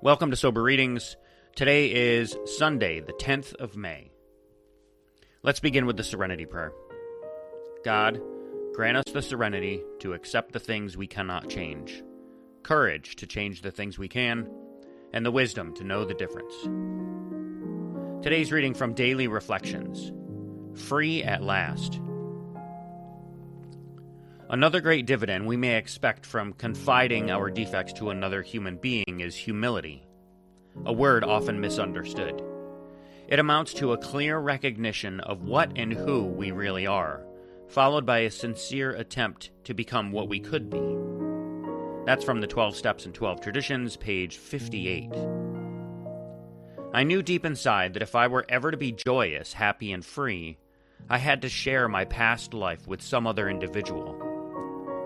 Welcome to Sober Readings. Today is Sunday, the 10th of May. Let's begin with the Serenity Prayer. God, grant us the serenity to accept the things we cannot change, courage to change the things we can, and the wisdom to know the difference. Today's reading from Daily Reflections. Free at last. Another great dividend we may expect from confiding our defects to another human being is humility, a word often misunderstood. It amounts to a clear recognition of what and who we really are, followed by a sincere attempt to become what we could be. That's from the 12 Steps and 12 Traditions, page 58. I knew deep inside that if I were ever to be joyous, happy, and free, I had to share my past life with some other individual.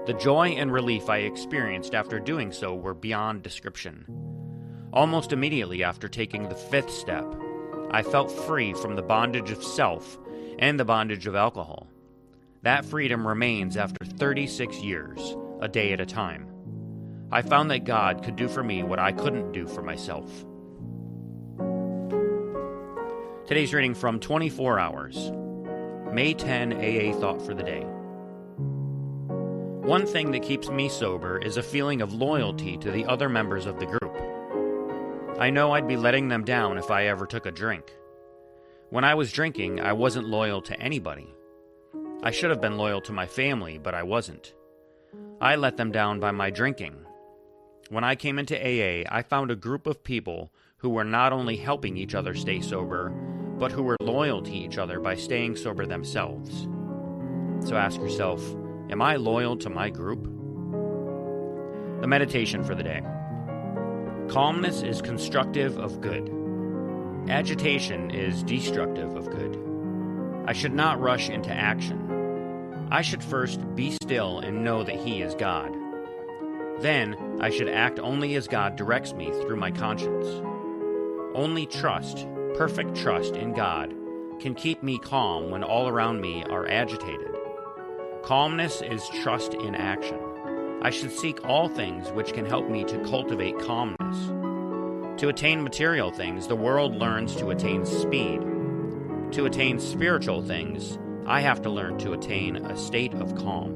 The joy and relief I experienced after doing so were beyond description. Almost immediately after taking the fifth step, I felt free from the bondage of self and the bondage of alcohol. That freedom remains after 36 years, a day at a time. I found that God could do for me what I couldn't do for myself. Today's reading from 24 Hours, May 10 AA Thought for the Day. One thing that keeps me sober is a feeling of loyalty to the other members of the group. I know I'd be letting them down if I ever took a drink. When I was drinking, I wasn't loyal to anybody. I should have been loyal to my family, but I wasn't. I let them down by my drinking. When I came into AA, I found a group of people who were not only helping each other stay sober, but who were loyal to each other by staying sober themselves. So ask yourself, am I loyal to my group? The meditation for the day. Calmness is constructive of good. Agitation is destructive of good. I should not rush into action. I should first be still and know that He is God. Then I should act only as God directs me through my conscience. Only trust, perfect trust in God, can keep me calm when all around me are agitated. Calmness is trust in action. I should seek all things which can help me to cultivate calmness. To attain material things, the world learns to attain speed. To attain spiritual things, I have to learn to attain a state of calm.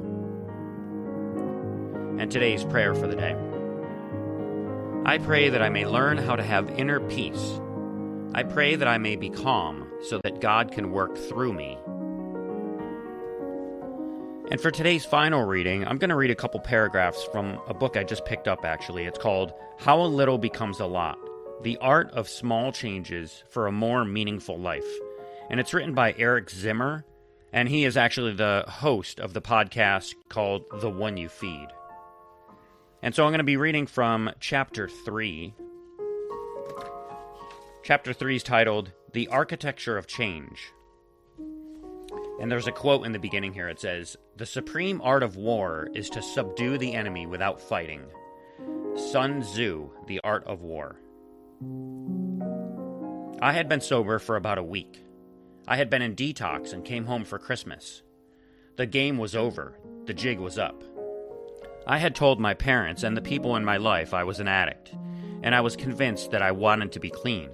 And today's prayer for the day. I pray that I may learn how to have inner peace. I pray that I may be calm so that God can work through me. And for today's final reading, I'm going to read a couple paragraphs from a book I just picked up, actually. It's called How a Little Becomes a Lot: The Art of Small Changes for a More Meaningful Life. And it's written by Eric Zimmer, and he is actually the host of the podcast called The One You Feed. And so I'm going to be reading from Chapter 3. Chapter 3 is titled, The Architecture of Change. And there's a quote in the beginning here. It says, "The supreme art of war is to subdue the enemy without fighting." Sun Tzu, The Art of War. I had been sober for about a week. I had been in detox and came home for Christmas. The game was over. The jig was up. I had told my parents and the people in my life I was an addict, and I was convinced that I wanted to be clean.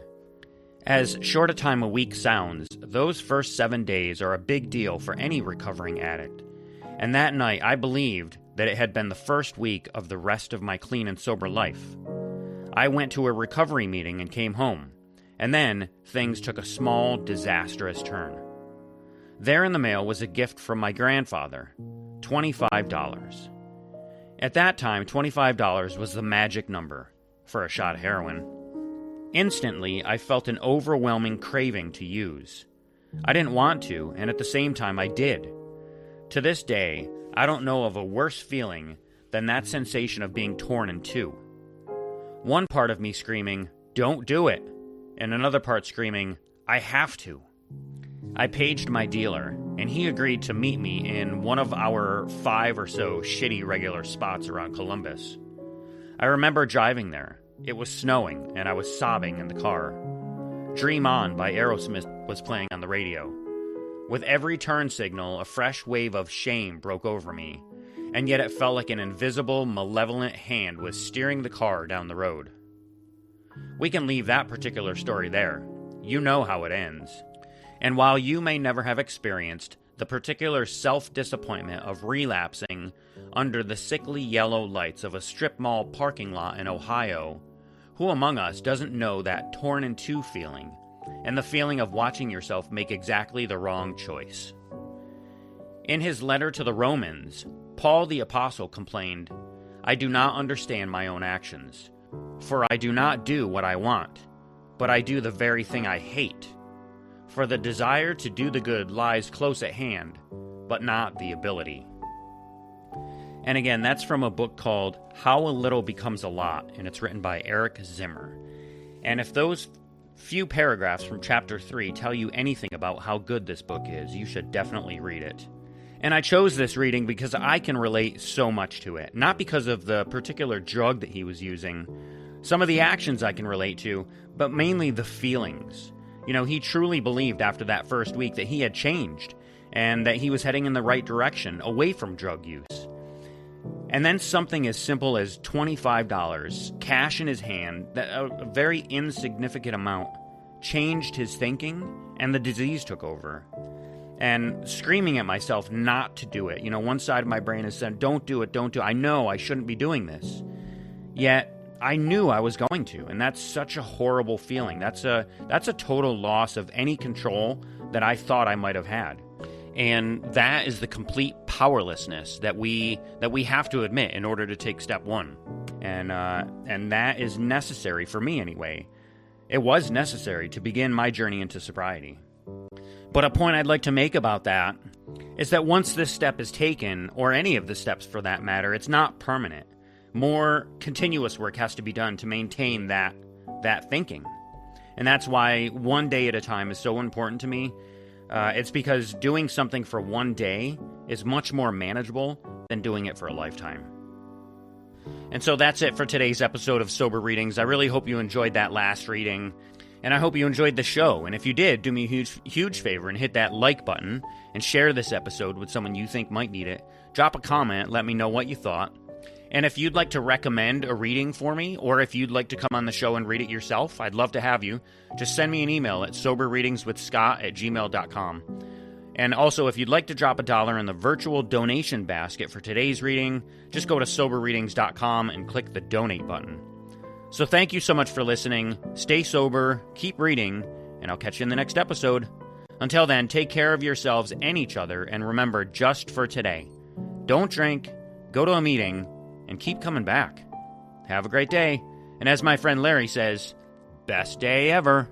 As short a time a week sounds, those first 7 days are a big deal for any recovering addict. And that night, I believed that it had been the first week of the rest of my clean and sober life. I went to a recovery meeting and came home, and then things took a small, disastrous turn. There in the mail was a gift from my grandfather, $25. At that time, $25 was the magic number for a shot of heroin. Instantly, I felt an overwhelming craving to use. I didn't want to, and at the same time, I did. To this day, I don't know of a worse feeling than that sensation of being torn in two. One part of me screaming, "Don't do it," and another part screaming, "I have to." I paged my dealer, and he agreed to meet me in one of our 5 or so shitty regular spots around Columbus. I remember driving there. It was snowing, and I was sobbing in the car. Dream On by Aerosmith was playing on the radio. With every turn signal, a fresh wave of shame broke over me, and yet it felt like an invisible, malevolent hand was steering the car down the road. we can leave that particular story there. You know how it ends. And while you may never have experienced the particular self-disappointment of relapsing under the sickly yellow lights of a strip mall parking lot in Ohio, who among us doesn't know that torn in two feeling, and the feeling of watching yourself make exactly the wrong choice? In his letter to the Romans, Paul the Apostle complained, "I do not understand my own actions, for I do not do what I want, but I do the very thing I hate. For the desire to do the good lies close at hand, but not the ability." And again, that's from a book called How a Little Becomes a Lot, and it's written by Eric Zimmer. And if those few paragraphs from chapter 3 tell you anything about how good this book is, you should definitely read it. And I chose this reading because I can relate so much to it. Not because of the particular drug that he was using. Some of the actions I can relate to, but mainly the feelings. You know, he truly believed after that first week that he had changed and that he was heading in the right direction, away from drug use. And then something as simple as $25, cash in his hand, a very insignificant amount, changed his thinking, and the disease took over. And screaming at myself not to do it. You know, one side of my brain has said, don't do it, don't do it. I know I shouldn't be doing this. Yet, I knew I was going to, and that's such a horrible feeling. That's a total loss of any control that I thought I might have had. And that is the complete powerlessness that we have to admit in order to take step one. And that is necessary for me anyway. It was necessary to begin my journey into sobriety. But a point I'd like to make about that is that once this step is taken, or any of the steps for that matter, it's not permanent. More continuous work has to be done to maintain that thinking. And that's why one day at a time is so important to me. It's because doing something for one day is much more manageable than doing it for a lifetime. And so that's it for today's episode of Sober Readings. I really hope you enjoyed that last reading. And I hope you enjoyed the show. And if you did, do me a huge favor and hit that like button and share this episode with someone you think might need it. Drop a comment, let me know what you thought. And if you'd like to recommend a reading for me, or if you'd like to come on the show and read it yourself, I'd love to have you. Just send me an email at soberreadingswithscott@gmail.com. And also, if you'd like to drop $1 in the virtual donation basket for today's reading, just go to soberreadings.com and click the donate button. So thank you so much for listening. Stay sober, keep reading, and I'll catch you in the next episode. Until then, take care of yourselves and each other, and remember, just for today, don't drink, go to a meeting, and keep coming back. Have a great day, and as my friend Larry says, best day ever.